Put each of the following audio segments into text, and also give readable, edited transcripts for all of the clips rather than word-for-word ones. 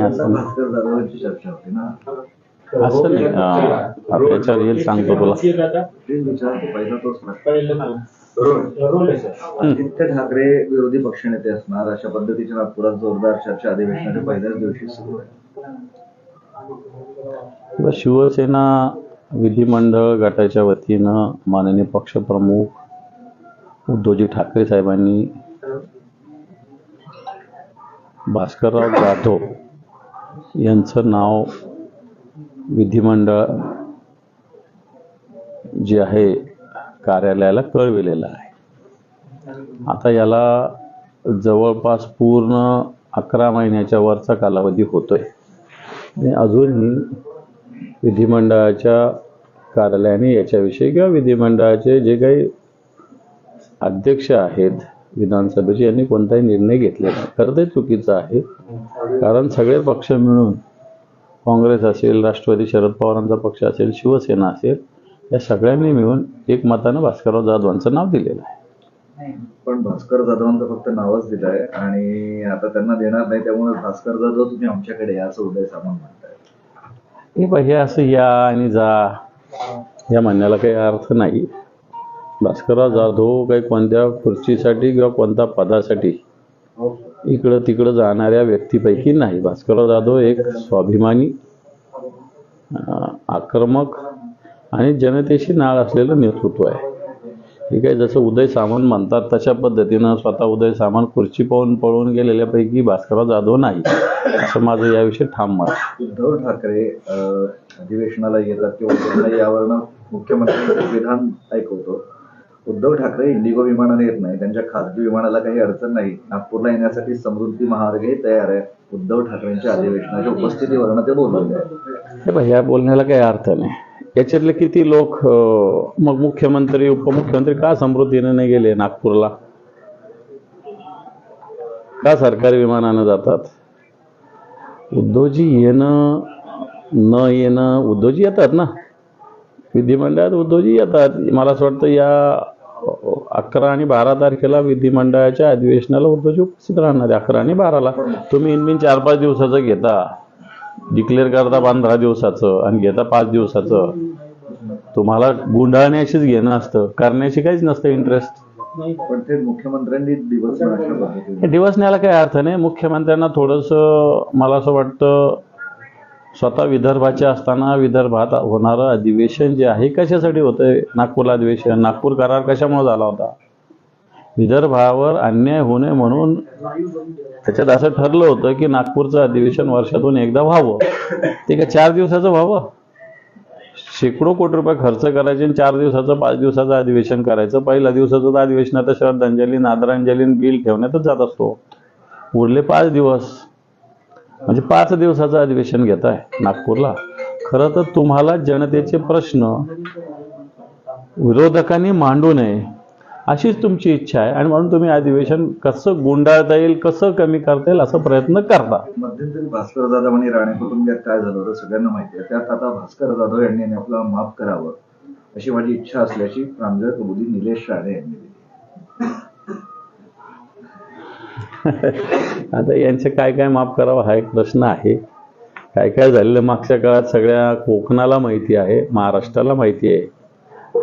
असं भास्कर जाधवांची चर्चा होती ना. असं नाही. त्याच्यावर येईल सांगतो तुला. पहिला तोच आदित्य ठाकरे विरोधी पक्षनेते असणार अशा पद्धतीच्या नागपुरात जोरदार चर्चा अधिवेशनाच्या पहिल्याच दिवशी सुरू आहे. शिवसेना विधिमंडळ गटाच्या वतीनं माननीय पक्षप्रमुख उद्धवजी ठाकरे साहेबांनी भास्करराव जाधव यांचं नाव विधिमंडळ जे आहे कार्यालयाला कळविलेलं आहे. आता याला जवळपास पूर्ण 11 महिन्याच्या वरचा कालावधी होतोय. अजूनही विधिमंडळाच्या कार्यालयाने याच्याविषयी किंवा विधिमंडळाचे जे काही अध्यक्ष आहेत विधानसभेचे यांनी कोणताही निर्णय घेतलेला नाही. खरं ते चुकीचं आहे. कारण सगळे पक्ष मिळून काँग्रेस असेल, राष्ट्रवादी शरद पवारांचा पक्ष असेल, शिवसेना असेल, या सगळ्यांनी मिळून एक मतानं भास्करराव जाधवांचं नाव दिलेलं आहे. पण भास्कर जाधवांचं फक्त नावच दिलं आहे आणि आता त्यांना देणार नाही, त्यामुळे भास्कर जाधव तुम्ही आमच्याकडे या असं उदय सामंत म्हणताय. हे असं या आणि जा या म्हणण्याला काही अर्थ नाही. भास्करराव जाधव काही कोणत्या खुर्चीसाठी किंवा कोणत्या पदासाठी इकडं तिकडं जाणाऱ्या व्यक्तीपैकी नाही. भास्करराव जाधव एक स्वाभिमानी, आक्रमक आणि जनतेशी नाळ असलेलं नेतृत्व आहे. ठीक आहे, जसं उदय सामंत म्हणतात तशा पद्धतीनं स्वतः उदय सामंत खुर्ची पाहून पळून गेलेल्यापैकी भास्करराव जाधव नाही, असं माझं याविषयी ठाम मत. उद्धव ठाकरे अधिवेशनाला येतात किंवा यावरनं मुख्यमंत्र्यांचं विधान ऐकवतो. उद्धव ठाकरे इंडिगो विमानाने येत नाही, त्यांच्या खासगी विमानाला काही अडचण नाही, नागपूरला येण्यासाठी समृद्धी महामार्गही तयार आहे. उद्धव ठाकरेंच्या अधिवेशनाच्या उपस्थितीवरनं ते बोलले. या बोलण्याला काही अर्थ नाही. याच्यातले किती लोक मग मुख्यमंत्री उपमुख्यमंत्री का समृद्धीने नाही गेले नागपूरला? का सरकारी विमानानं जातात? उद्धवजी येणं न येणं, उद्धवजी येतात ना विधिमंडळात, उद्धवजी येतात. मला असं वाटतं या 11 आणि 12 तारखेला विधिमंडळाच्या अधिवेशनाला उद्धवजी उपस्थित राहणार आहे. 11 आणि 12ला तुम्ही इनमिन 4-5 दिवसाचं घेता, डिक्लेअर करता 15 दिवसाचं आणि घेता 5 दिवसाचं. तुम्हाला गुंडाळण्याशीच घेणं असतं, करण्याशी काहीच नसतं इंटरेस्ट. पण ते मुख्यमंत्र्यांनी दिवस न्यायला काही अर्थ नाही. मुख्यमंत्र्यांना थोडंसं मला असं वाटतं स्वतः विदर्भाचे असताना विदर्भात होणारं अधिवेशन जे आहे कशासाठी होतंय? नागपूरला अधिवेशन, नागपूर करार कशामुळे झाला होता? विदर्भावर अन्याय होऊ नये म्हणून त्याच्यात असं ठरलं होतं की नागपूरचं अधिवेशन वर्षातून एकदा व्हावं. ते काय 4 दिवसाचं व्हावं? शेकडो कोटी रुपये खर्च करायचे आणि 4 दिवसाचं 5 दिवसाचं अधिवेशन करायचं. पहिल्या दिवसाचं अधिवेशनात श्रद्धांजली, आदरांजली, बिल ठेवण्यातच जात असतो. उरले 5 दिवस म्हणजे 5 दिवसाचं अधिवेशन घेत आहे नागपूरला. खरं तर तुम्हाला जनतेचे प्रश्न विरोधकांनी मांडू नये अशीच तुमची इच्छा आहे आणि म्हणून तुम्ही अधिवेशन कसं गुंडाळता येईल, कसं कमी करता येईल असा प्रयत्न करता. मध्यंतरी भास्कर जाधव आणि राणे कुटुंबियात काय झालं होतं सगळ्यांना माहिती आहे. त्यात आता भास्कर जाधव यांनी आपला माफ करावं अशी माझी इच्छा असल्याची प्रांजळ कबुली निलेश राणे यांनी दिली. आता यांचे काय काय माफ करावं हा एक प्रश्न आहे. काय काय झालेलं मागच्या काळात सगळ्या कोकणाला माहिती आहे, महाराष्ट्राला माहिती आहे.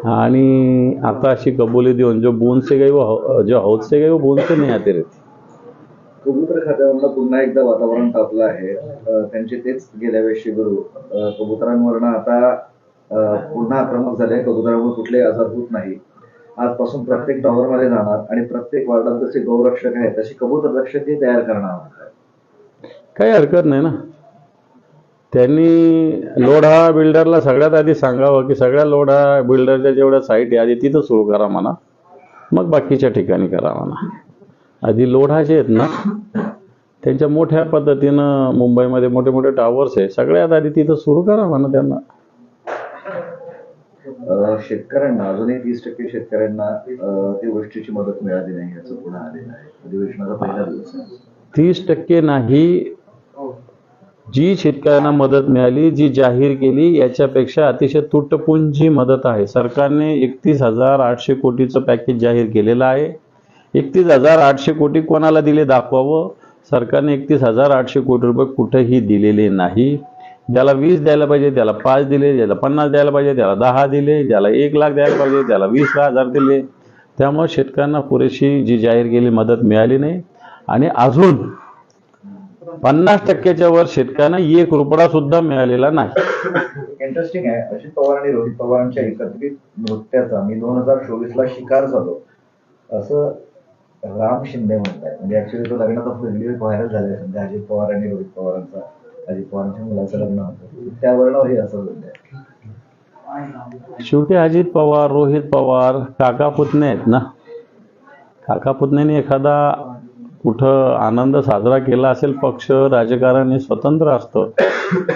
आणि आता अशी कबुली देऊन जो बूंद से गई वो जो हौद से गई वो बूंद से नहीं आती रहती. कबूतर खात्यावरनं पुन्हा एकदा वातावरण तापलं आहे. त्यांचे तेच गेल्या वेळी गुरु कबुतरांवरनं आता पुन्हा आक्रमक झाले. कबुतरांवर कुठलेही आजार होत नाही. आजपासून प्रत्येक टॉवरमध्ये जाणार आणि प्रत्येक वार्डात जसे गौरक्षक आहेत तशी कबूतर रक्षकही तयार करणार. काही हरकत नाही ना. त्यांनी लोढा बिल्डरला सगळ्यात आधी सांगावं की सगळ्या लोढा बिल्डरच्या जेवढ्या साईट आहे आधी तिथं सुरू करा म्हणा, मग बाकीच्या ठिकाणी करा म्हणा. आधी लोढा जे आहेत ना त्यांच्या मोठ्या पद्धतीनं मुंबईमध्ये मोठे मोठे टावर्स आहे, सगळ्यात आधी तिथं सुरू करा म्हणा त्यांना. शेतकऱ्यांना अजूनही 30% शेतकऱ्यांना त्या गोष्टीची मदत मिळाली नाही याचं पुढे आलेलं आहे. अधिवेशनाचा पहिला दिवस 30% नाही. जी शेतकऱ्यांना मदत मिळाली, जी जाहीर केली याच्यापेक्षा अतिशय तुटपुंजी मदत आहे. सरकारने 31,800 कोटीचं पॅकेज जाहीर केलेलं आहे. 31,800 कोटी कोणाला दिले दाखवावं. सरकारने 31,800 कोटी रुपये कुठेही दिलेले नाही. ज्याला 20 द्यायला पाहिजे त्याला 5 दिले, ज्याला 50 द्यायला पाहिजे त्याला 10 दिले, ज्याला 1 लाख द्यायला पाहिजे त्याला 20,000 दिले. त्यामुळे शेतकऱ्यांना पुरेशी जी जाहीर केलेली मदत मिळाली नाही. आणि अजून 50%च्या वर शेतकऱ्यांना 1 रुपया सुद्धा मिळालेला नाही. इंटरेस्टिंग आहे, अजित पवार आणि रोहित पवारांच्या एकत्रित नृत्याचा मी 2024ला शिकार झालो असं राम शिंदे म्हणतात. म्हणजे ऍक्च्युली तो लग्नाचा व्हिडिओ व्हायरल झालाय सध्या, अजित पवार आणि रोहित पवारांचा. अजित पवारांच्या मुलाचं लग्न होतं त्यावरनं हे असं बोलतंय. शेवटी अजित पवार, रोहित पवार काका पुतणे आहेत ना. काका पुतण्याने एखादा कुठं आनंद साजरा केला असेल, पक्ष राजकारण हे स्वतंत्र असतं,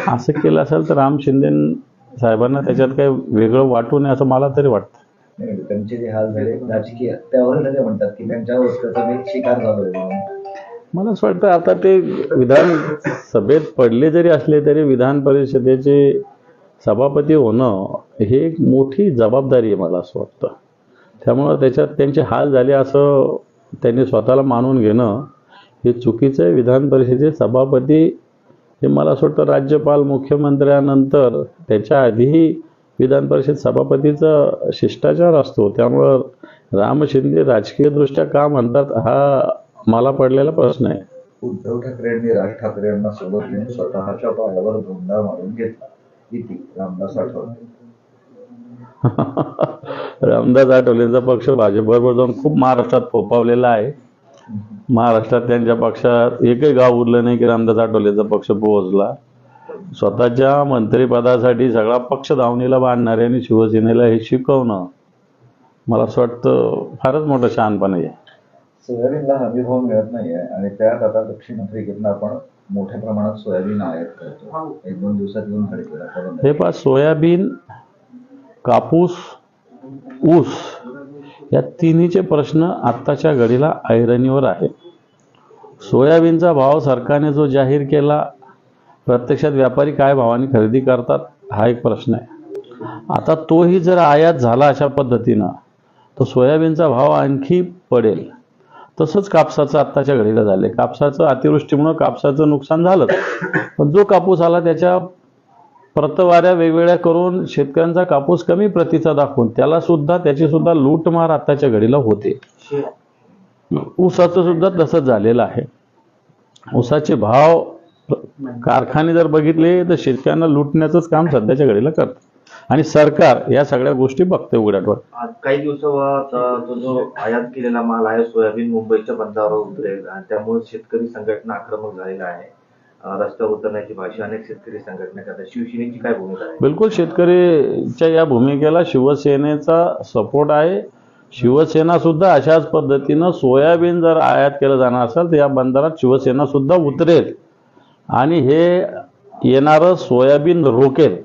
असं केलं असेल तर राम शिंदे साहेबांना त्याच्यात काही वेगळं वाटू नये असं मला तरी वाटतं. नाही, त्यांचे जे हाल झाले राजकीय त्यावरनं ते म्हणतात की त्यांच्या वस्ताचा मी शिकार झालोय म्हणून. मला असं वाटतं आता ते विधान सभेत पडले जरी असले तरी विधान परिषदेचे सभापती होणं हे एक मोठी जबाबदारी आहे मला असं वाटतं. त्यामुळं त्याच्यात त्यांचे हाल झाले असं त्यांनी स्वतःला मानून घेणं हे चुकीचं आहे. विधान परिषदेचे सभापती हे मला असं वाटतं राज्यपाल मुख्यमंत्र्यानंतर त्याच्या आधीही विधान परिषद सभापतीचा शिष्टाचार असतो. त्यामुळं राम शिंदे राजकीयदृष्ट्या का म्हणतात हा मला पडलेला प्रश्न आहे. उद्धव ठाकरे यांनी राज ठाकरे यांना सोबत घेऊन स्वतःच्या पायावर धोंडा मारून घेतला. किती रामदास आठवले रामदास आठवलेंचा पक्ष भाजपबरोबर जाऊन खूप महाराष्ट्रात फोपावलेला आहे. महाराष्ट्रात त्यांच्या पक्षात एकही गाव उरलं नाही की रामदास आठवलेंचा पक्ष पोहोचला. स्वतःच्या मंत्रिपदासाठी सगळा पक्ष दावणीला बांधणारे आणि शिवसेनेला हे शिकवणं मला असं वाटतं फारच मोठं शहाणपण आहे. सोयाबीनला हमीभाव मिळत नाहीये आणि त्यात आता दक्षिण आफ्रिकेतनं आपण मोठ्या प्रमाणात सोयाबीन आयात करतो. 1-2 दिवसात येऊन खरेदी हे पहा, सोयाबीन, कापूस, ऊस या तिन्हीचे प्रश्न आत्ताच्या घडीला ऐरणीवर आहे. सोयाबीनचा भाव सरकारने जो जाहीर केला, प्रत्यक्षात व्यापारी काय भावाने खरेदी करतात हा एक प्रश्न आहे. आता तोही जर आयात झाला अशा पद्धतीनं तर सोयाबीनचा भाव आणखी पडेल. तसंच कापसाचं आत्ताच्या घडीला झाले. कापसाचं अतिवृष्टीमुळं कापसाचं नुकसान झालं, पण जो कापूस आला त्याच्या प्रतवाऱ्या वेगवेगळ्या करून शेतकऱ्यांचा कापूस कमी प्रतीचा दाखवून त्याची सुद्धा लूटमार आत्ताच्या घडीला होते. ऊसाचं सुद्धा तसंच झालेलं आहे. ऊसाचे भाव कारखाने जर बघितले तर शेतकऱ्यांना लुटण्याचंच काम सध्याच्या घडीला करतं आणि सरकार या सगळ्या गोष्टी बघते उघड्यावर. काही दिवसात तो जो आयात केलेला माल आहे सोयाबीन मुंबईच्या बंदरावर उतरेल आणि त्यामुळे शेतकरी संघटना आक्रमक झालेला आहे. रस्त्यावर उतरण्याची भाषा अनेक शेतकरी संघटना करतात. शिवसेनेची काय भूमिका आहे? बिलकुल शेतकरीच्या या भूमिकेला शिवसेनेचा सपोर्ट आहे. शिवसेना सुद्धा अशाच पद्धतीनं सोयाबीन जर आयात केलं जाणार असेल तर या बंदरात शिवसेना सुद्धा उतरेल आणि हे येणारं सोयाबीन रोकेल